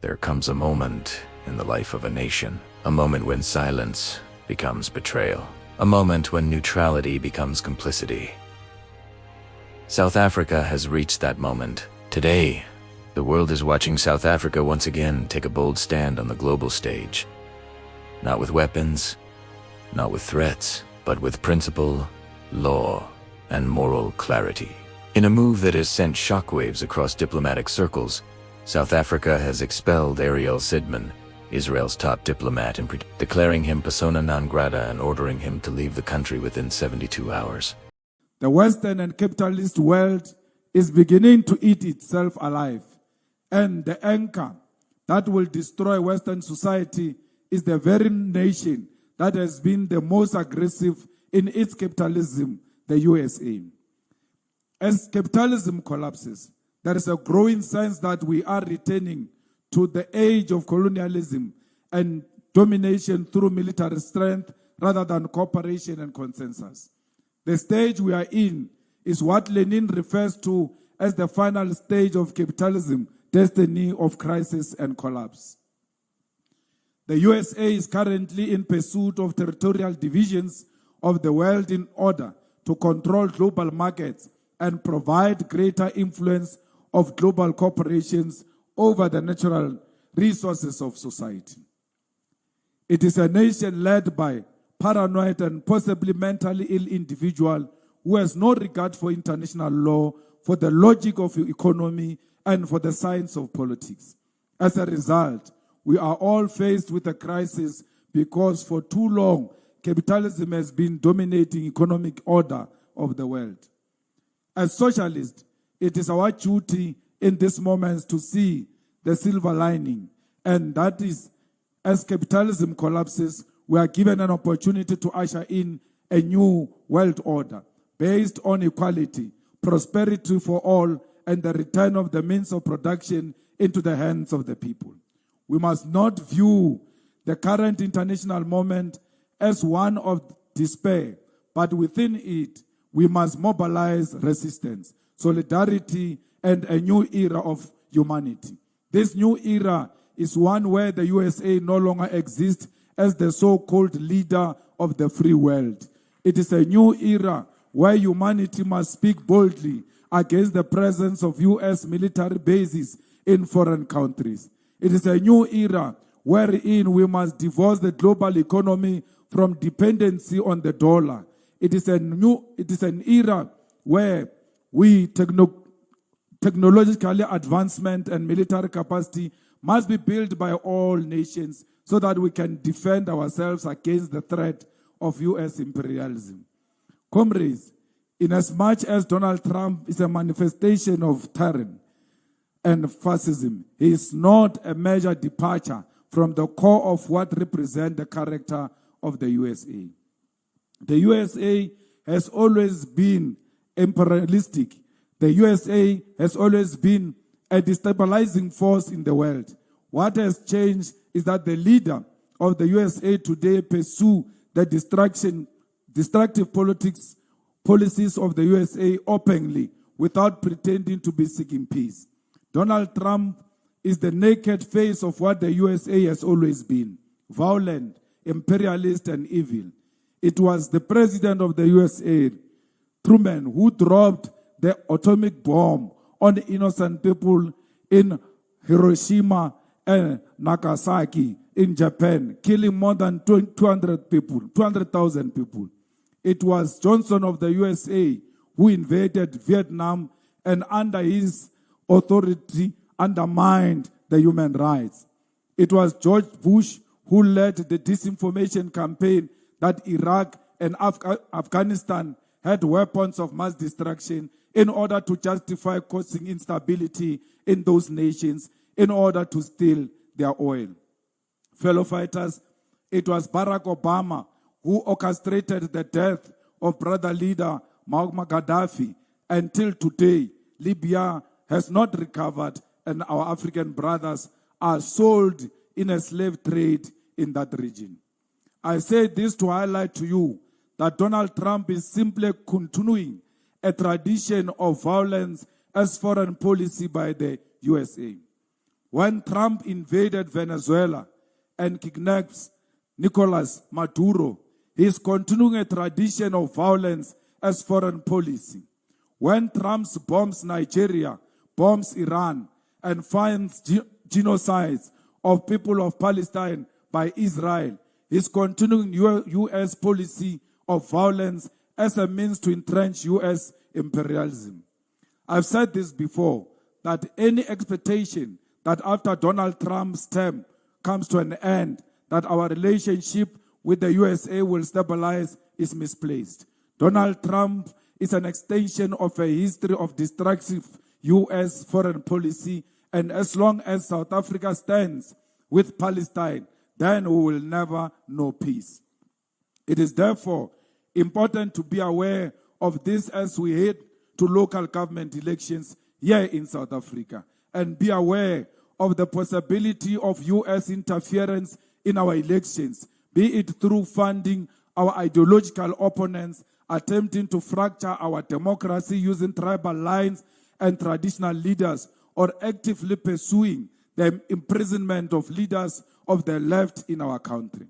There comes a moment in the life of a nation, a moment when silence becomes betrayal, a moment when neutrality becomes complicity. South Africa has reached that moment. Today, the world is watching South Africa once again take a bold stand on the global stage. Not with weapons, not with threats, but with principle, law, and moral clarity. In a move that has sent shockwaves across diplomatic circles, South Africa has expelled Ariel Sidman, Israel's top diplomat, declaring him persona non grata and ordering him to leave the country within 72 hours. The Western and capitalist world is beginning to eat itself alive, and the anchor that will destroy Western society is the very nation that has been the most aggressive in its capitalism, the USA. As capitalism collapses, there is a growing sense that we are returning to the age of colonialism and domination through military strength rather than cooperation and consensus. The stage we are in is what Lenin refers to as the final stage of capitalism, destiny of crisis and collapse. The USA is currently in pursuit of territorial divisions of the world in order to control global markets and provide greater influence of global corporations over the natural resources of society. It is a nation led by paranoid and possibly mentally ill individual who has no regard for international law, for the logic of economy, and for the science of politics. As a result, we are all faced with a crisis because for too long, capitalism has been dominating economic order of the world. As socialists, it is our duty in this moment to see the silver lining, and that is, as capitalism collapses, we are given an opportunity to usher in a new world order based on equality, prosperity for all, and the return of the means of production into the hands of the people. We must not view the current international moment as one of despair, but within it, we must mobilize resistance, solidarity, and a new era of humanity. This new era is one where the USA no longer exists as the so-called leader of the free world. It is a new era where humanity must speak boldly against the presence of US military bases in foreign countries. It is a new era wherein we must divorce the global economy from dependency on the dollar. It is an era where we technological advancement and military capacity must be built by all nations so that we can defend ourselves against the threat of US imperialism. Comrades, inasmuch as Donald Trump is a manifestation of tyranny and fascism, he is not a major departure from the core of what represents the character of the USA. The USA has always been imperialistic. The USA has always been a destabilizing force in the world. What has changed is that the leader of the USA today pursue the destructive policies of the USA openly without pretending to be seeking peace. Donald Trump is the naked face of what the USA has always been: violent, imperialist, and evil. It was the president of the USA, Truman, who dropped the atomic bomb on innocent people in Hiroshima and Nagasaki in Japan, killing more than 200,000 people. It was Johnson of the USA who invaded Vietnam and under his authority undermined the human rights. It was George Bush who led the disinformation campaign that Iraq and Afghanistan had weapons of mass destruction in order to justify causing instability in those nations in order to steal their oil. Fellow fighters, it was Barack Obama who orchestrated the death of brother leader Muammar Gaddafi. Until today, Libya has not recovered and our African brothers are sold in a slave trade in that region. I say this to highlight to you that Donald Trump is simply continuing a tradition of violence as foreign policy by the USA. When Trump invaded Venezuela and kidnaps Nicolas Maduro, he is continuing a tradition of violence as foreign policy. When Trump bombs Nigeria, bombs Iran, and finds genocides of people of Palestine by Israel, he is continuing U.S. policy of violence as a means to entrench U.S. imperialism. I've said this before, that any expectation that after Donald Trump's term comes to an end, that our relationship with the USA will stabilize is misplaced. Donald Trump is an extension of a history of destructive U.S. foreign policy, and as long as South Africa stands with Palestine, then we will never know peace. It is therefore important to be aware of this as we head to local government elections here in South Africa, and be aware of the possibility of U.S. interference in our elections, be it through funding our ideological opponents, attempting to fracture our democracy using tribal lines and traditional leaders, or actively pursuing the imprisonment of leaders of the left in our country.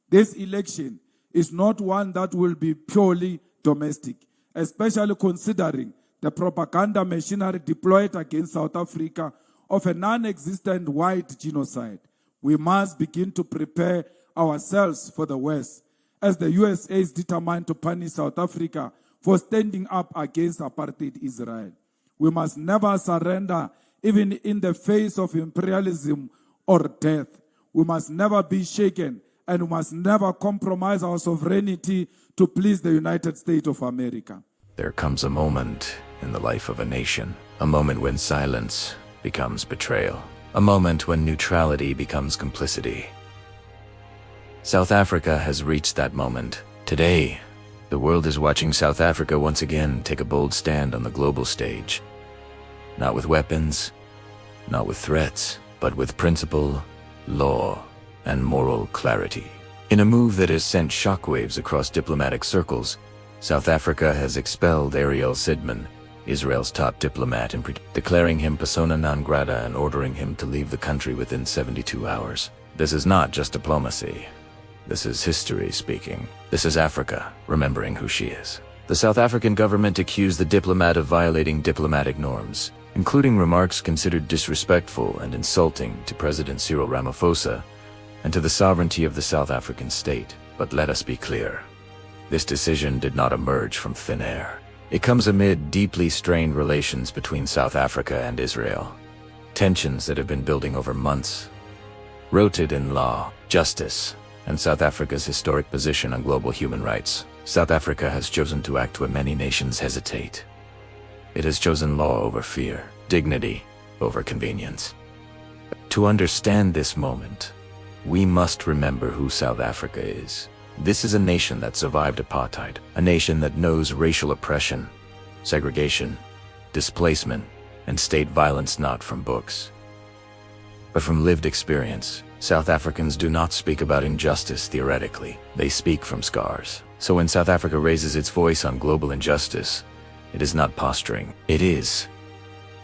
This election is not one that will be purely domestic, especially considering the propaganda machinery deployed against South Africa of a non-existent white genocide. We must begin to prepare ourselves for the worst, as the USA is determined to punish South Africa for standing up against apartheid Israel. We must never surrender, even in the face of imperialism or death. We must never be shaken, and we must never compromise our sovereignty to please the United States of America. There comes a moment in the life of a nation, a moment when silence becomes betrayal, a moment when neutrality becomes complicity. South Africa has reached that moment. Today, the world is watching South Africa once again take a bold stand on the global stage. Not with weapons, not with threats, but with principle, law, and moral clarity. In a move that has sent shockwaves across diplomatic circles, South Africa has expelled Ariel Sidman, Israel's top diplomat, declaring him persona non grata and ordering him to leave the country within 72 hours. This is not just diplomacy. This is history speaking. This is Africa remembering who she is. The South African government accused the diplomat of violating diplomatic norms, including remarks considered disrespectful and insulting to President Cyril Ramaphosa and to the sovereignty of the South African state. But let us be clear. This decision did not emerge from thin air. It comes amid deeply strained relations between South Africa and Israel, tensions that have been building over months. Rooted in law, justice, and South Africa's historic position on global human rights, South Africa has chosen to act where many nations hesitate. It has chosen law over fear, dignity over convenience. To understand this moment, we must remember who South Africa is. This is a nation that survived apartheid, a nation that knows racial oppression, segregation, displacement, and state violence not from books, but from lived experience. South Africans do not speak about injustice theoretically, they speak from scars. So when South Africa raises its voice on global injustice, it is not posturing, it is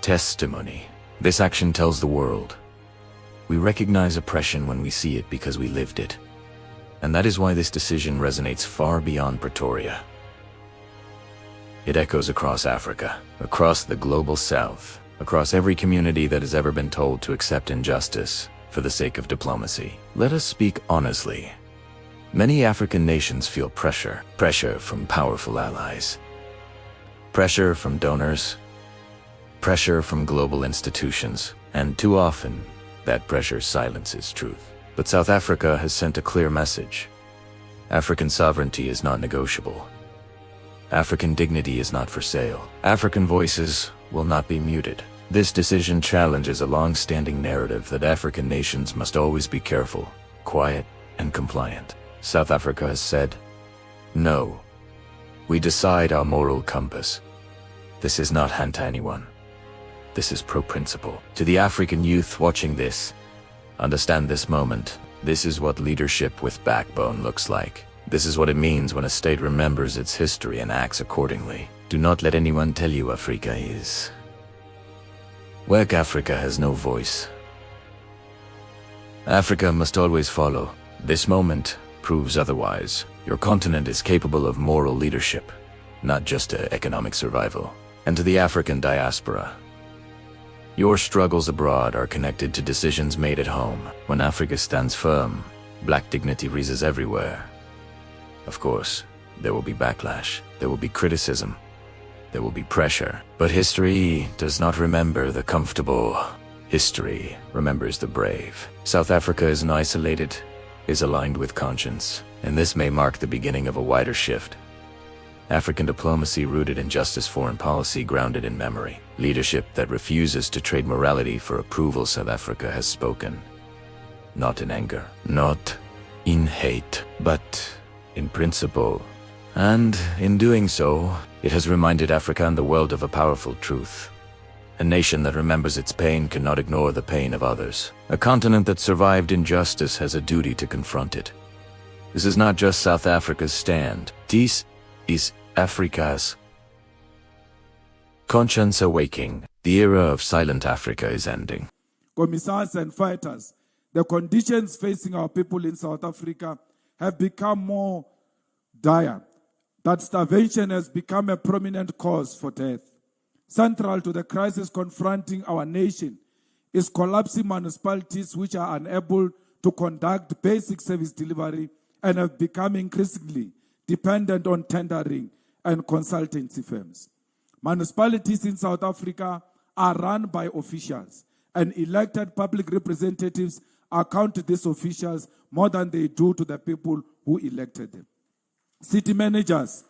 testimony. This action tells the world, we recognize oppression when we see it because we lived it. And that is why this decision resonates far beyond Pretoria. It echoes across Africa, across the global South, across every community that has ever been told to accept injustice for the sake of diplomacy. Let us speak honestly. Many African nations feel pressure from powerful allies, pressure from donors, pressure from global institutions, and too often, that pressure silences truth. But South Africa has sent a clear message. African sovereignty is not negotiable. African dignity is not for sale. African voices will not be muted. This decision challenges a long-standing narrative that African nations must always be careful, quiet, and compliant. South Africa has said, no. We decide our moral compass. This is not hand to anyone. This is pro-principle. To the African youth watching this, understand this moment. This is what leadership with backbone looks like. This is what it means when a state remembers its history and acts accordingly. Do not let anyone tell you Africa is. Where Africa has no voice, Africa must always follow. This moment proves otherwise. Your continent is capable of moral leadership, not just economic survival. And to the African diaspora, your struggles abroad are connected to decisions made at home. When Africa stands firm, black dignity rises everywhere. Of course, there will be backlash, there will be criticism, there will be pressure. But history does not remember the comfortable. History remembers the brave. South Africa isn't isolated, is aligned with conscience, and this may mark the beginning of a wider shift. African diplomacy rooted in justice, foreign policy grounded in memory, leadership that refuses to trade morality for approval. South Africa has spoken, not in anger, not in hate, but in principle. And in doing so, it has reminded Africa and the world of a powerful truth. A nation that remembers its pain cannot ignore the pain of others. A continent that survived injustice has a duty to confront it. This is not just South Africa's stand. This is Africa's conscience awaking. The era of silent Africa is ending. Commissars and fighters, the conditions facing our people in South Africa have become more dire. That starvation has become a prominent cause for death. Central to the crisis confronting our nation is collapsing municipalities which are unable to conduct basic service delivery and have become increasingly dependent on tendering and consultancy firms. Municipalities in South Africa are run by officials, and elected public representatives account to these officials more than they do to the people who elected them. City managers,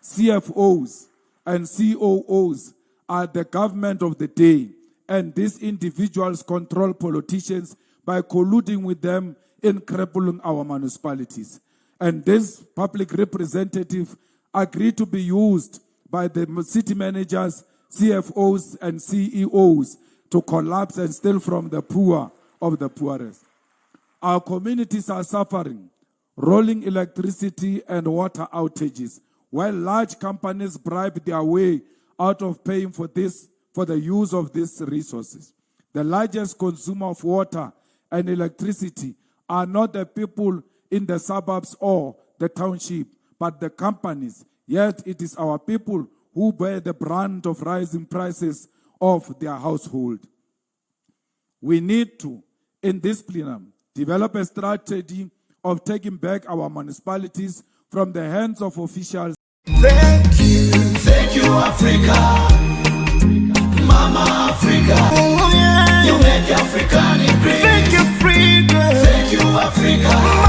CFOs, and COOs are the government of the day, and these individuals control politicians by colluding with them in crippling our municipalities. And these public representatives agree to be used by the city managers, CFOs, and CEOs to collapse and steal from the poor of the poorest. Our communities are suffering rolling electricity and water outages, while large companies bribe their way out of paying for the use of these resources. The largest consumer of water and electricity are not the people in the suburbs or the township, but the companies. Yet it is our people who bear the brunt of rising prices of their household. We need to, in this plenum, develop a strategy of taking back our municipalities from the hands of officials. Thank you, Africa, Mama Africa. Oh, yeah. You make Africa great. Thank you, Africa. Thank you, Africa.